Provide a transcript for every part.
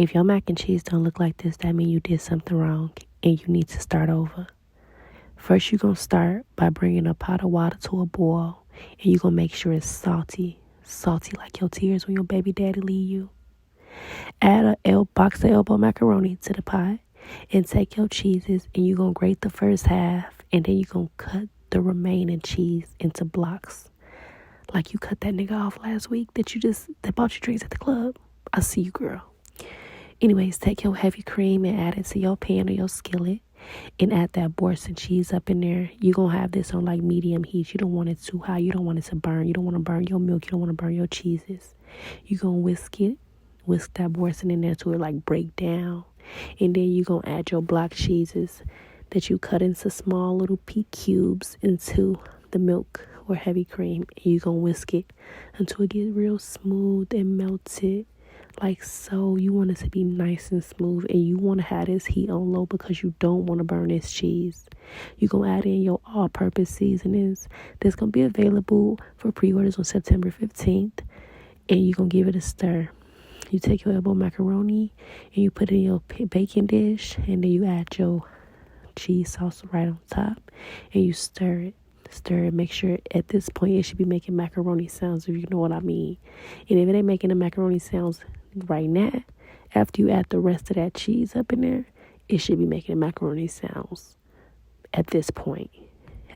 If your mac and cheese don't look like this, that means you did something wrong and you need to start over. First, you're going to start by bringing a pot of water to a boil, and you're going to make sure it's salty like your tears when your baby daddy leave you. Add a box of elbow macaroni to the pot, and take your cheeses, and you're going to grate the first half, and then you're going to cut the remaining cheese into blocks. Like you cut that nigga off last week that bought you drinks at the club. I see you, girl. Anyways, take your heavy cream and add it to your pan or your skillet, and add that Boursin cheese up in there. You're going to have this on like medium heat. You don't want it too high. You don't want it to burn. You don't want to burn your milk. You don't want to burn your cheeses. You're going to whisk that Boursin in there till it like break down. And then you're going to add your block cheeses that you cut into small little pea cubes into the milk or heavy cream. And you're going to whisk it until it gets real smooth and melted. Like so. You want it to be nice and smooth, and you want to have this heat on low because you don't want to burn this cheese. You're going to add in your all-purpose seasonings that's going to be available for pre-orders on September 15th, and you're going to give it a stir. You take your elbow macaroni and you put it in your baking dish, and then you add your cheese sauce right on top, and you stir it. Make sure at this point it should be making macaroni sounds, if you know what I mean. And if it ain't making the macaroni sounds right now, after you add the rest of that cheese up in there, it should be making the macaroni sounds at this point.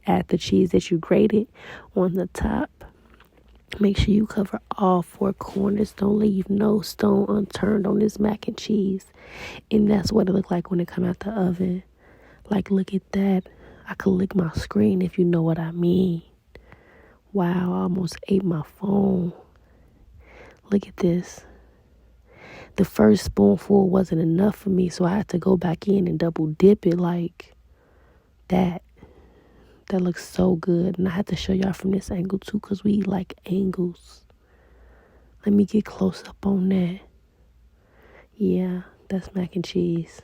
Add the cheese that you grated on the top. Make sure you cover all four corners. Don't leave no stone unturned on this mac and cheese. And that's what it look like when it come out the oven. Like, look at that. I could lick my screen, if you know what I mean. Wow, I almost ate my phone. Look at this. The first spoonful wasn't enough for me, so I had to go back in and double dip it like that. That looks so good. And I had to show y'all from this angle too, because we like angles. Let me get close up on that. Yeah, that's mac and cheese.